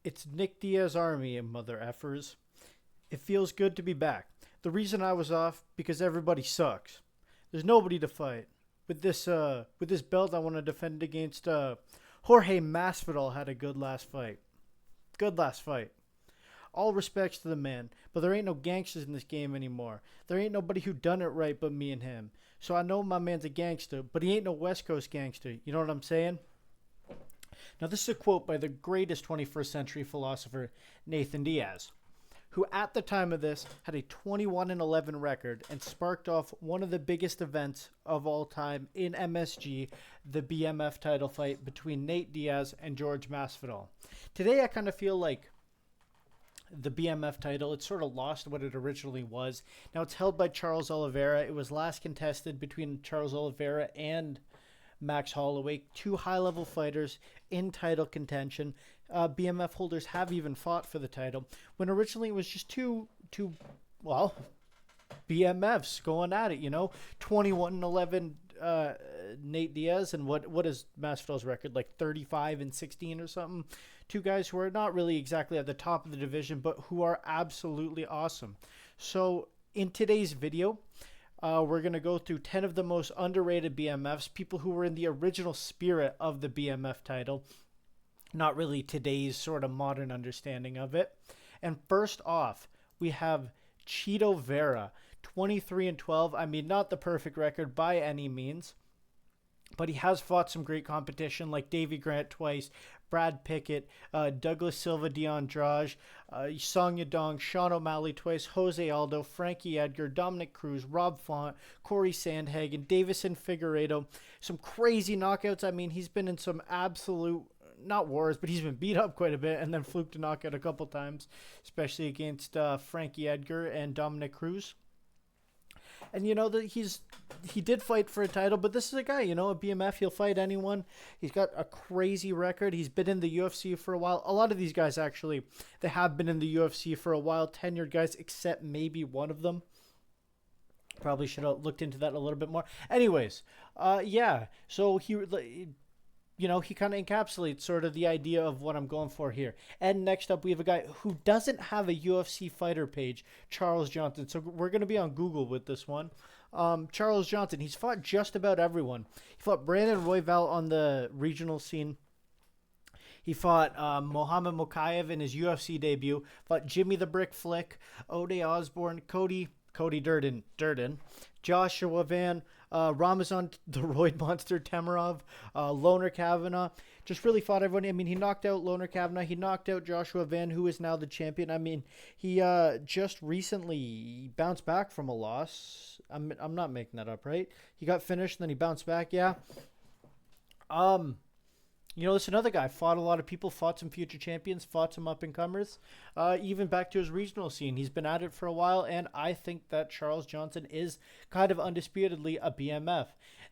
It's Nick Diaz Army, mother effers. It feels good to be back. The reason I was off because everybody sucks. There's nobody to fight. With this belt, I want to defend against Jorge Masvidal. Had a good last fight. Good last fight. All respects to the man, but there ain't no gangsters in this game anymore. There ain't nobody who done it right but me and him. So I know my man's a gangster, but he ain't no West Coast gangster. You know what I'm saying? Now, this is a quote by the greatest 21st century philosopher, Nathan Diaz, who at the time of this had a 21-11 record and sparked off one of the biggest events of all time in MSG, the BMF title fight between Nate Diaz and George Masvidal. Today, I kind of feel like the BMF title, it's sort of lost what it originally was. Now, it's held by Charles Oliveira. It was last contested between Charles Oliveira and Max Holloway, two high-level fighters in title contention. BMF holders have even fought for the title, when originally it was just two BMFs going at it, 21-11 Nate Diaz, and what is Masvidal's record, like 35-16 or something? Two guys who are not really exactly at the top of the division, but who are absolutely awesome. So in today's video, we're going to go through 10 of the most underrated BMFs, people who were in the original spirit of the BMF title, not really today's sort of modern understanding of it. And first off, we have Chito Vera, 23-12. I mean, not the perfect record by any means, but he has fought some great competition like Davey Grant twice, Brad Pickett, Douglas Silva de Andrade, Song Yadong, Sean O'Malley twice, Jose Aldo, Frankie Edgar, Dominic Cruz, Rob Font, Corey Sandhagen, Davison Figueiredo. Some crazy knockouts. I mean, he's been in some absolute, not wars, but he's been beat up quite a bit and then fluked a knockout a couple times, especially against Frankie Edgar and Dominic Cruz. And he did fight for a title, but this is a guy, a BMF, he'll fight anyone. He's got a crazy record. He's been in the UFC for a while. A lot of these guys, actually, they have been in the UFC for a while, tenured guys, except maybe one of them. Probably should have looked into that a little bit more. Anyways, so he kind of encapsulates sort of the idea of what I'm going for here. And next up, we have a guy who doesn't have a UFC fighter page, Charles Johnson. So we're going to be on Google with this one. Charles Johnson, he's fought just about everyone. He fought Brandon Royval on the regional scene. He fought Mohamed Mokaev in his UFC debut. Fought Jimmy the Brick Flick, Ode Osborne, Cody Durden, Joshua Van, Ramazan the Roid Monster Temerov, Loner Kavanagh. Just really fought everyone. I mean, he knocked out Loner Kavanagh. He knocked out Joshua Van, who is now the champion. I mean, he just recently bounced back from a loss. I'm not making that up, right? He got finished, and then he bounced back. Yeah. It's another guy. Fought a lot of people, fought some future champions, fought some up-and-comers, even back to his regional scene. He's been at it for a while, and I think that Charles Johnson is kind of undisputedly a BMF.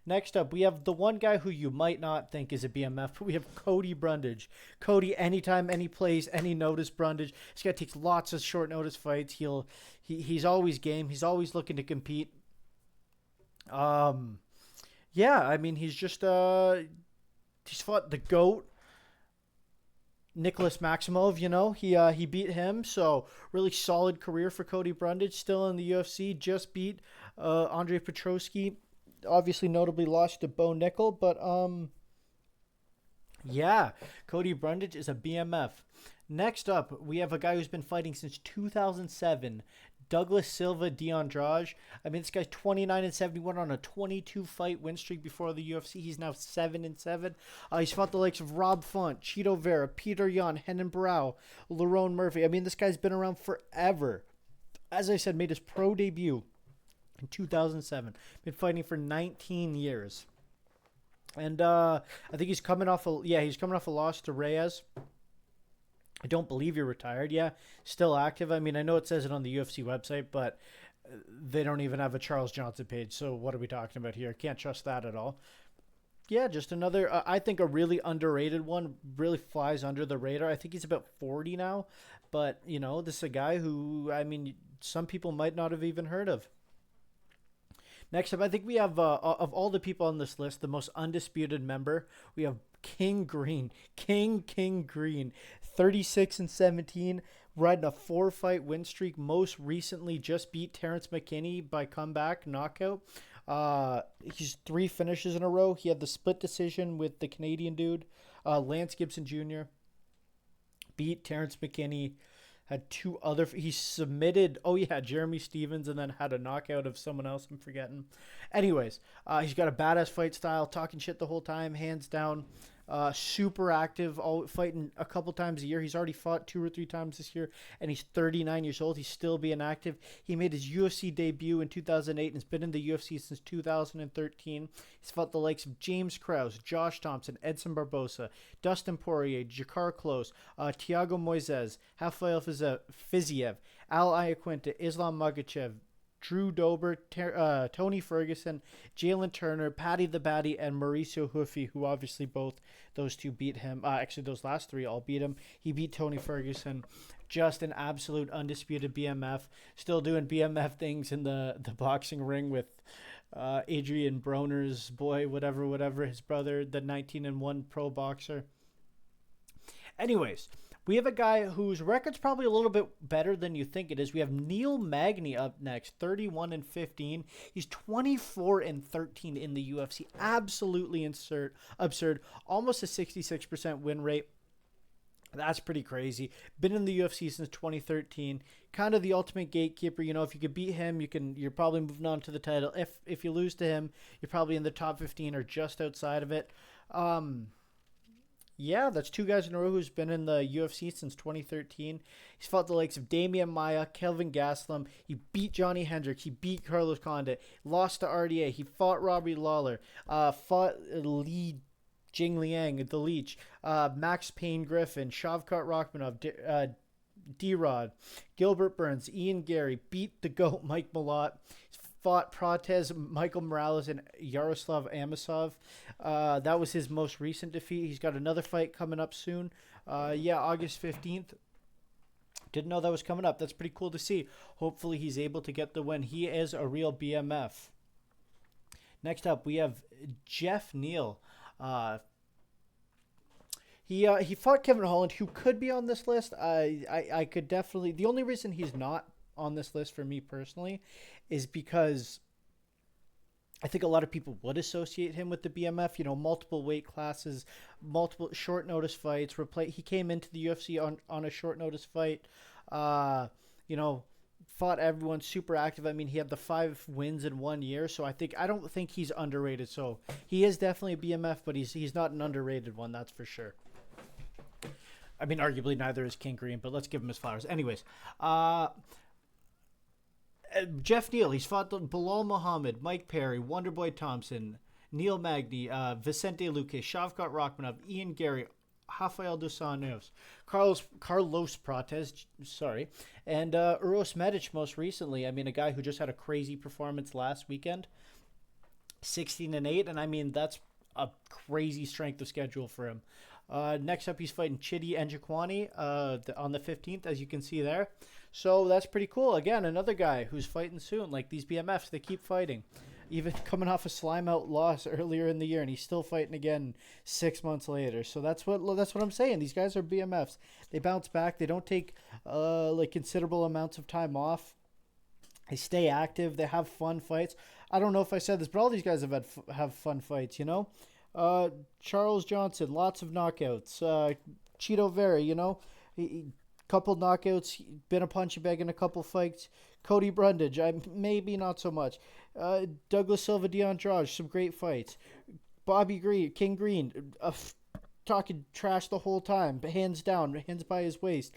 Next up, we have the one guy who you might not think is a BMF, but we have Cody Brundage. Cody, anytime, any place, any notice, Brundage. This guy takes lots of short notice fights. He's always game. He's always looking to compete. I mean, he's just he's fought the GOAT, Nicholas Maximov, he beat him. So really solid career for Cody Brundage, still in the UFC, just beat Andre Petroski, obviously notably lost to Bo Nickel, but Cody Brundage is a BMF. Next up, we have a guy who's been fighting since 2007, Douglas Silva de Andrade. I mean, this guy's 29-71 on a 22-fight win streak before the UFC. He's now 7-7. He's fought the likes of Rob Font, Chito Vera, Peter Yan, Henan Barao, Lerone Murphy. I mean, this guy's been around forever. As I said, made his pro debut in 2007. Been fighting for 19 years. And I think he's coming off a loss to Reyes. I don't believe you're retired. Yeah, still active. I mean, I know it says it on the UFC website, but they don't even have a Charles Johnson page. So what are we talking about here? Can't trust that at all. Yeah, just another, I think a really underrated one, really flies under the radar. I think he's about 40 now, but, this is a guy who, I mean, some people might not have even heard of. Next up, I think we have, of all the people on this list, the most undisputed member, we have King Green. King Green. 36-17. Riding a 4-fight win streak. Most recently just beat Terrence McKinney by comeback knockout. He's 3 finishes in a row. He had the split decision with the Canadian dude, Lance Gibson Jr. Beat Terrence McKinney. Had 2 other. He submitted. Oh yeah, Jeremy Stevens, and then had a knockout of someone else. I'm forgetting. Anyways, he's got a badass fight style, talking shit the whole time, hands down. Super active, all fighting a couple times a year. He's already fought 2 or 3 times this year, and he's 39 years old. He's still being active. He made his UFC debut in 2008 and has been in the UFC since 2013. He's fought the likes of James Krause, Josh Thompson, Edson Barbosa, Dustin Poirier, Jakar Close, Thiago Moises, Rafael Fiziev, Al Iaquinta, Islam Magachev, Drew Dober, Tony Ferguson, Jalen Turner, Paddy the Baddy, and Mauricio Huffy, who obviously those 2 beat him. Actually, those last 3 all beat him. He beat Tony Ferguson. Just an absolute undisputed BMF. Still doing BMF things in the boxing ring with Adrian Broner's boy, whatever, his brother, the 19-1 pro boxer. Anyways, we have a guy whose record's probably a little bit better than you think it is. We have Neil Magny up next, 31-15. He's 24-13 in the UFC. Absolutely absurd. Almost a 66% win rate. That's pretty crazy. Been in the UFC since 2013. Kind of the ultimate gatekeeper. You know, if you could beat him, you're probably moving on to the title. If you lose to him, you're probably in the top 15 or just outside of it. Yeah, that's 2 guys in a row who's been in the UFC since 2013. He's fought the likes of Damian Maia, Kelvin Gastelum. He beat Johnny Hendricks. He beat Carlos Condit. Lost to RDA. He fought Robbie Lawler. Fought Li Jingliang, the Leech. Max Payne Griffin. Shavkat Rakhmonov. D-Rod. Gilbert Burns. Ian Gary. Beat the GOAT Mike Malott. Fought Protez, Michael Morales, and Yaroslav Amosov. That was his most recent defeat. He's got another fight coming up soon. August 15th. Didn't know that was coming up. That's pretty cool to see. Hopefully he's able to get the win. He is a real BMF. Next up, we have Jeff Neal. He fought Kevin Holland, who could be on this list. I could definitely... The only reason he's not on this list for me personally is because I think a lot of people would associate him with the BMF, you know, multiple weight classes, multiple short notice fights. He came into the UFC on a short notice fight, you know, fought everyone, super active. I mean, he had the 5 wins in 1 year, so I don't think he's underrated. So he is definitely a BMF, but he's not an underrated one, that's for sure. I mean, arguably neither is King Green, but let's give him his flowers. Anyways, Jeff Neal, he's fought Bilal Muhammad, Mike Perry, Wonderboy Thompson, Neil Magny, Vicente Luque, Shavkat Rakhmonov, Ian Gary, Rafael dos Anjos, Carlos Protez, and Uros Medic most recently. I mean, a guy who just had a crazy performance last weekend, 16-8, and I mean, that's a crazy strength of schedule for him. Next up, he's fighting Chidi Njokuani on the 15th, as you can see there. So that's pretty cool. Again, another guy who's fighting soon. Like these BMFs, they keep fighting. Even coming off a slime out loss earlier in the year, and he's still fighting again 6 months later. So that's what I'm saying. These guys are BMFs. They bounce back. They don't take like considerable amounts of time off. They stay active. They have fun fights. I don't know if I said this, but all these guys have fun fights. You know, Charles Johnson, lots of knockouts. Cheeto Vera, you know, couple knockouts, been a punching bag in a couple fights. Cody Brundage, maybe not so much. Douglas Silva, D'Andrade, some great fights. Bobby Green, King Green, talking trash the whole time, hands down, hands by his waist.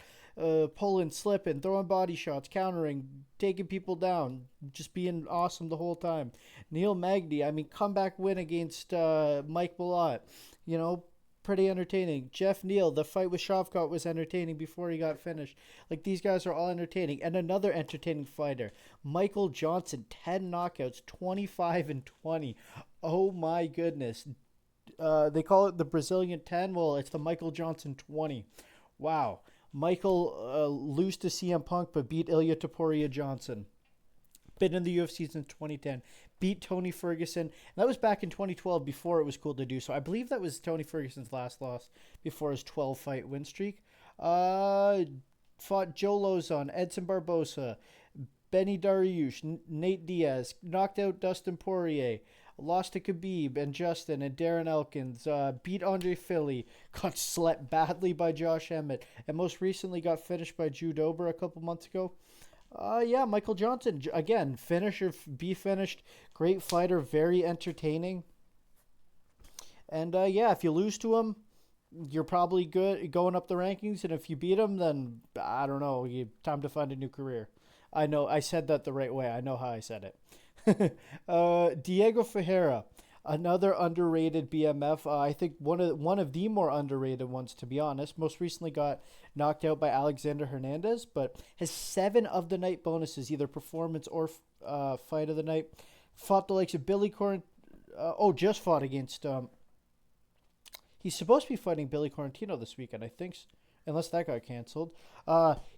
Pulling, slipping, throwing body shots, countering, taking people down, just being awesome the whole time. Neil Magny, I mean, comeback win against Mike Malott, you know, pretty entertaining. Jeff Neal, the fight with Shavkat was entertaining before he got finished. Like, these guys are all entertaining. And another entertaining fighter, Michael Johnson, 10 knockouts, 25-20. Oh my goodness. They call it the Brazilian 10. Well, it's the Michael Johnson 20. Wow. Michael lost to CM Punk but beat Ilya Topuria Johnson. been in the UFC since 2010. Beat Tony Ferguson. And that was back in 2012 before it was cool to do so. I believe that was Tony Ferguson's last loss before his 12-fight win streak. Fought Joe Lozon, Edson Barbosa, Benny Dariush, Nate Diaz, knocked out Dustin Poirier, lost to Khabib and Justin and Darren Elkins, beat Andre Philly, got slept badly by Josh Emmett, and most recently got finished by Drew Dober a couple months ago. Yeah, Michael Johnson, again, finisher, be finished, great fighter, very entertaining. And yeah, if you lose to him, you're probably good going up the rankings, and if you beat him, then I don't know, time to find a new career. I know I said that the right way. I know how I said it. Diego Ferreira, another underrated BMF. I think one of the more underrated ones, to be honest. Most recently got knocked out by Alexander Hernandez, but has 7 of the night bonuses, either performance or fight of the night. Fought the likes of Billy Corn. Just fought against. He's supposed to be fighting Billy Quarantino this weekend, I think, unless that got canceled.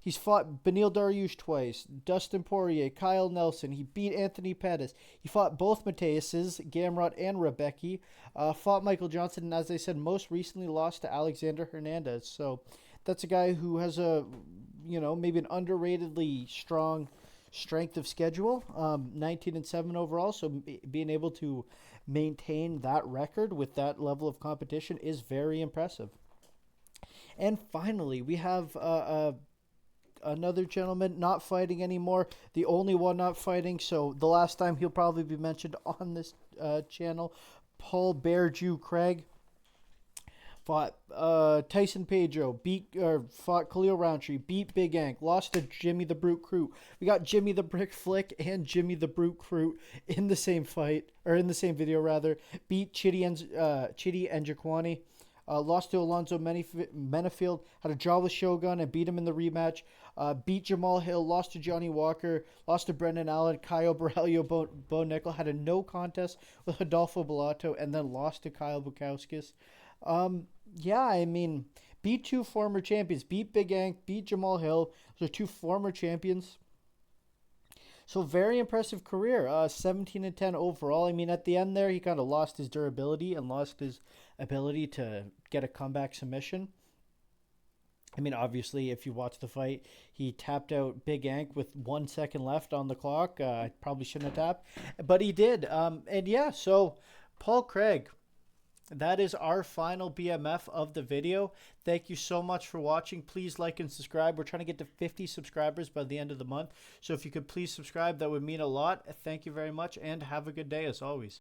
He's fought Beneil Dariush twice, Dustin Poirier, Kyle Nelson. He beat Anthony Pettis. He fought both Mateuses, Gamrot, and Rebecki. Fought Michael Johnson, and as I said, most recently lost to Alexander Hernandez. So that's a guy who has maybe an underratedly strong strength of schedule, 19-7 overall. So being able to maintain that record with that level of competition is very impressive. And finally, we have another gentleman not fighting anymore, the only one not fighting. So the last time he'll probably be mentioned on this channel, Paul Bear Jew Craig. Fought Tyson Pedro, fought Khalil Roundtree, beat Big Ank, lost to Jimmy the Brute Crute. We got Jimmy the Brick Flick and Jimmy the Brute Crute in the same fight, or in the same video rather. Beat Chidi and Jaquani. Lost to Alonzo Menefield, had a draw with Shogun and beat him in the rematch. Beat Jamal Hill, lost to Johnny Walker, lost to Brendan Allen, Caio Borrello, Bo Nickel, had a no contest with Adolfo Bellato, and then lost to Kyle Bukowskis. Yeah, I mean, beat 2 former champions, beat Big Ank, beat Jamal Hill. Those are 2 former champions. So very impressive career, 17-10 overall. I mean, at the end there, he kind of lost his durability and lost his ability to get a comeback submission. I mean, obviously, if you watch the fight, he tapped out Big Ank with 1 second left on the clock. I probably shouldn't have tapped, but he did. And yeah, so Paul Craig, that is our final BMF of the video. Thank you so much for watching. Please like and subscribe. We're trying to get to 50 subscribers by the end of the month. So if you could please subscribe, that would mean a lot. Thank you very much, and have a good day as always.